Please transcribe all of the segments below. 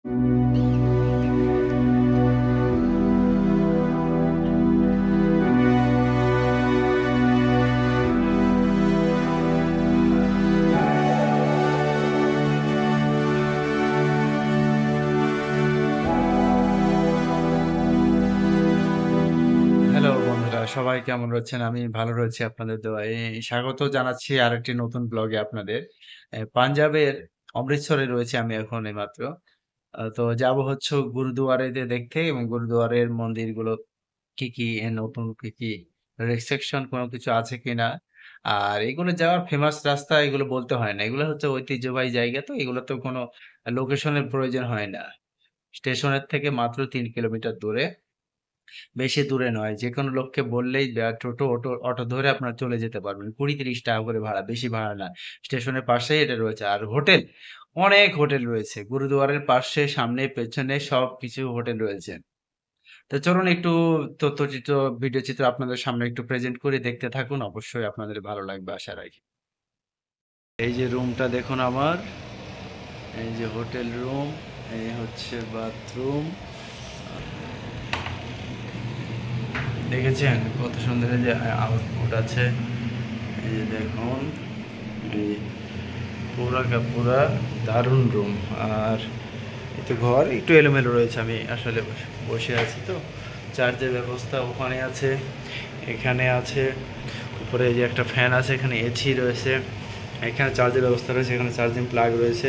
Hello বন্ধুরা, সবাই কেমন রয়েছেন? আমি ভালো রয়েছি আপনাদের দোয়ায়। স্বাগত জানাচ্ছি আরেকটি নতুন ব্লগে আপনাদের। পাঞ্জাবের অমৃতসরে রয়েছি আমি এখন এইমাত্র। তো যাব হচ্ছে গুরুদুয়ারেতে দেখতে এবং গুরুদুয়ারের মন্দিরগুলো কি নতুন কি রেস্ট্রিকশন কোনো কিছু আছে কিনা। আর এগুলো যাওয়ার ফেমাস রাস্তা এগুলো বলতে হয় না। এগুলো হচ্ছে ঐতিহ্যবাহী জায়গা, তো এগুলো তো কোনো লোকেশনের প্রয়োজন হয় না। স্টেশনের থেকে মাত্র ৩ কিলোমিটার দূরে। বেশি দূরে নয়। যেকোনো লোককে বললেই টোটো, অটো ধরে আপনারা চলে যেতে পারবেন। ২০-৩০ টাকা করে ভাড়া, বেশি ভাড়া না। স্টেশনের পাশেই এটা রয়েছে। আর হোটেল, অনেক হোটেল রয়েছে। গুরুদুয়ারের পাশে, সামনে, পেছনে সবকিছু হোটেল রয়েছে। তো চলুন একটু তথ্যচিত্র, ভিডিও চিত্র আপনাদের সামনে একটু প্রেজেন্ট করে দেখতে থাকুন। অবশ্যই আপনাদের ভালো লাগবে আশা রাখি। এই যে রুমটা দেখুন আমার, এই যে হোটেল রুম, এই হচ্ছে বাথরুম। দেখেছেন কত সুন্দর এই যে আউটপুট আছে। এই যে দেখুন, এই পুরা দারুণ রুম। আর এই তো ঘর একটু এলোমেলো রয়েছে, আমি আসলে বসে আছি তো। চার্জের ব্যবস্থা ওখানে আছে, এখানে আছে, উপরে এই যে একটা ফ্যান আছে, এখানে এসি রয়েছে, এখানে চার্জের ব্যবস্থা রয়েছে, এখানে চার্জিং প্লাগ রয়েছে।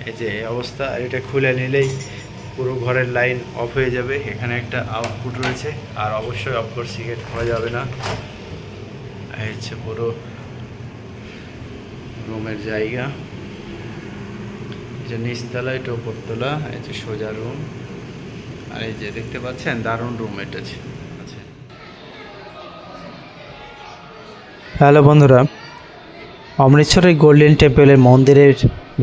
এই যে এই অবস্থা, এটা খুলে নিলেই পুরো ঘরের লাইন অফ হয়ে যাবে। এখানে একটা আউটপুট রয়েছে, আর অবশ্যই অফকোর্স সিগারেট খাওয়া যাবে না। এই হচ্ছে পুরো রুমের জায়গা। এই যে নিচতলা, এটা উপরতলা, এই যে সোজা রুম। আর এই যে দেখতে পাচ্ছেন দারুণ রুম এটা আছে। হ্যালো বন্ধুরা, অমৃতসরের গোল্ডেন টেম্পলের মন্দিরের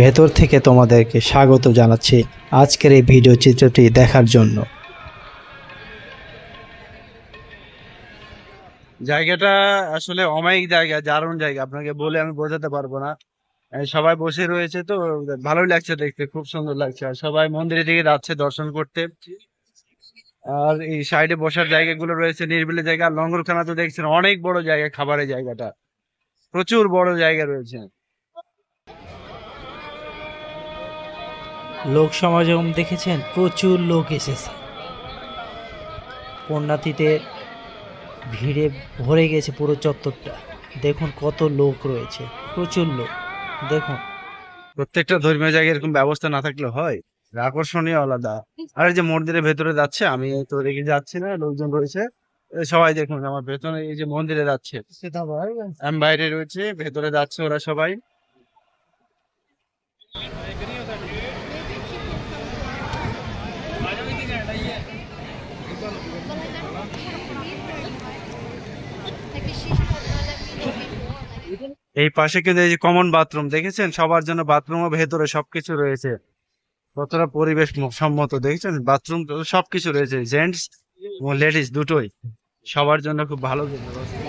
ভেতর থেকে তোমাদেরকে স্বাগত জানাচ্ছি আজকের এই ভিডিও চিত্রটি দেখার জন্য। জায়গাটা আসলে অমায়িক জায়গা, দারুণ জায়গা, আপনাকে বলে আমি বোঝাতে পারবো না। সবাই বসে রয়েছে তো, ভালোই লাগছে দেখতে, খুব সুন্দর লাগছে। আর সবাই মন্দিরের দিকে যাচ্ছে দর্শন করতে। আর এই সাইডে বসার জায়গাগুলো রয়েছে, নিরিবিলি জায়গা। আর লঙ্গরখানা তো দেখছেন, অনেক বড় জায়গা, খাবারের জায়গাটা প্রচুর বড় জায়গা রয়েছে। লোক সমাগম দেখেছেন, প্রচুর লোক এসেছে। পুণ্যাতিতে ভিড়ে ভরে গেছে পুরো চত্বরটা। দেখুন কত লোক রয়েছে, প্রচুর লোক। দেখুন প্রত্যেকটা ধর্মীয় জায়গায় এরকম ব্যবস্থা না থাকলে হয়, আকর্ষণীয় আলাদা। আর এই যে মন্দিরের ভেতরে যাচ্ছে, আমি তো দেখে যাচ্ছি না, লোকজন রয়েছে। সবাই দেখুন আমার ভেতরে, এই যে মন্দিরে যাচ্ছে, আমি বাইরে রয়েছে, ভেতরে যাচ্ছে ওরা সবাই। এই পাশে কিন্তু এই যে কমন বাথরুম দেখেছেন, সবার জন্য বাথরুমও ভেতরে সবকিছু রয়েছে। কতটা পরিবেশ সম্মত দেখেছেন, বাথরুম সবকিছু রয়েছে, জেন্টস এবং লেডিস দুটোই, সবার জন্য খুব ভালো ব্যবস্থা।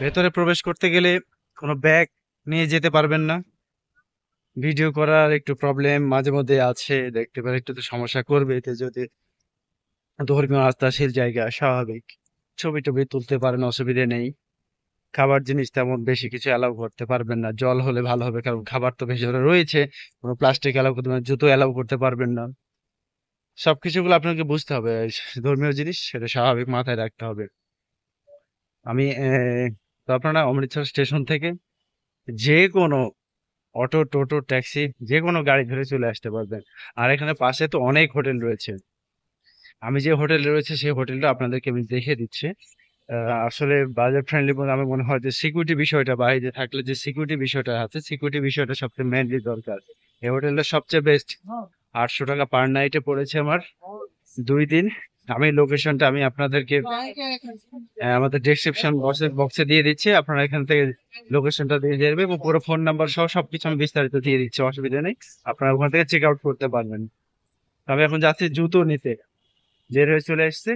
ভেতরে প্রবেশ করতে গেলে কোনো ব্যাগ নিয়ে যেতে পারবেন না। ভিডিও করার একটু প্রবলেম মাঝে মধ্যে আছে, দেখতে পারে একটু তো সমস্যা করবে, এতে যদি ধর্মীয় আস্থাশীল জায়গা, স্বাভাবিক ছবি টবি তুলতে পারেন, অসুবিধে নেই। খাবার জিনিস তেমন বেশি কিছু অ্যালাউ করতে পারবেন না। জল হলে ভালো হবে, কারণ খাবার তো ভেতরে রয়েছে। কোনো প্লাস্টিক অ্যালাউ করতে পারবেন না, জুতো অ্যালাউ করতে পারবেন না। সবকিছুগুলো আপনাকে বুঝতে হবে। ধর্মীয় জিনিস সেটা স্বাভাবিক মাথায় রাখতে হবে। আমি তো আপনারা অমৃতসর স্টেশন থেকে যে কোনো অটো, টোটো, ট্যাক্সি যে কোনো গাড়ি ধরে চলে আসতে পারবেন। আর এখানে পাশে তো অনেক হোটেল রয়েছে। আমি যে হোটেলে রয়েছে সেই হোটেলটা আপনাদেরকে আমি দেখিয়ে দিচ্ছি। আসলে বাজেট ফ্রেন্ডলি বলে আমার মনে হয় যে সিকিউরিটি বিষয়টা বাইরে থাকলে যে সিকিউরিটি বিষয়টা আছে, সিকিউরিটি বিষয়টা সবচেয়ে মেনলি দরকার। এই হোটেলটা সবচেয়ে বেস্ট। 800 টাকা পার নাইটে পড়েছে আমার 2 দিন। আমি লোকেশনটা আমি আপনাদেরকে আমাদের ডেসক্রিপশন বক্সে দিয়ে দিচ্ছি। আপনারা এখান থেকে লোকেশনটা দিয়ে যাবে এবং পুরো ফোন নাম্বার সহ সবকিছু আমি বিস্তারিত দিয়ে দিচ্ছি, অসুবিধা নেই। আপনারা ওখান থেকে চেক আউট করতে পারবেন। আমি এখন যাচ্ছি জুতো নিতে, বের হয়ে চলে এসেছি,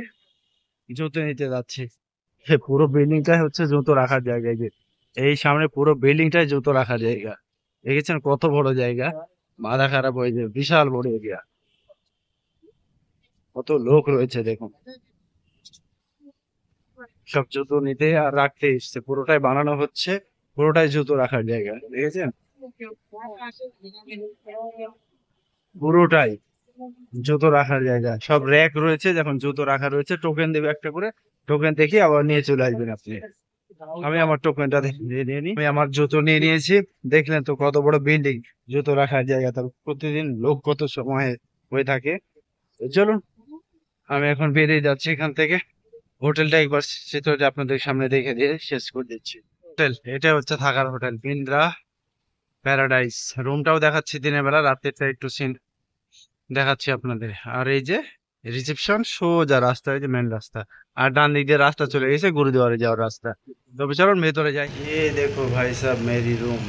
জুতো নিতে যাচ্ছি। পুরো বিল্ডিংটাই হচ্ছে জুতো রাখার জায়গা। এই যে এই সামনে পুরো বিল্ডিংটাই জুতো রাখার জায়গা। দেখেছেন কত বড় জায়গা? মাথা খারাপ হয়ে যাবে, বিশাল বড় এরিয়া। কত লোক রয়েছে দেখুন, সব জুতো নিতে আর রাখতে এসছে। পুরোটাই বানানো হচ্ছে, পুরোটাই জুতো রাখার জায়গা। দেখেছেন পুরোটাই জুতো রাখার জায়গা। সব র্যাক রয়েছে, যখন জুতো রাখা রয়েছে টোকেন দেবে একটা করে, টোকেন দেখে আবার নিয়ে চলে আসবেন আপনি। আমি আমার টোকেনটা নিয়ে নিই। আমি আমার জুতো নিয়ে নিয়েছি। দেখলেন তো কত বড় বিল্ডিং, জুতো রাখার জায়গা। তার প্রতিদিন লোক কত সময় হয়ে থাকে। তো চলুন, আমি এখন বেরিয়ে যাচ্ছি এখান থেকে। হোটেলটা একবার চিত্রটা আপনাদের সামনে দেখে দিয়ে শেষ করে দিচ্ছি। হোটেল, এটা হচ্ছে থাকার হোটেল বিন্দ্রা প্যারাডাইস। রুমটাও দেখাচ্ছি দিনের বেলা, রাত্রেটা একটু সিন দেখাচ্ছি আপনাদের। আর এই যে রিসেপশন, সোজা রাস্তা, এই যে মেন রাস্তা। আর ডান দিক দিয়ে রাস্তা চলে গেছে গুরুদুয়ারে যাওয়ার রাস্তা। তবে চলুন ভেতরে যাই। ये देखो भाई साहब मेरी रूम,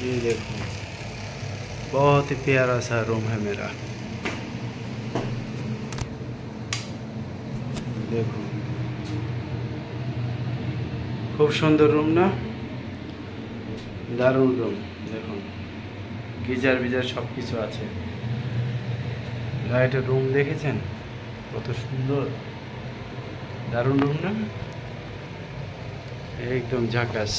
ये देखो बहुत ही प्यारा सा रूम है मेरा। দেখো খুব সুন্দর রুম না? দারুণ রুম। দেখুন গিজার বিজার সব কিছু আছে। লাইটের রুম দেখেছেন কত সুন্দর, দারুণ রুম না? একদম ঝাকাস।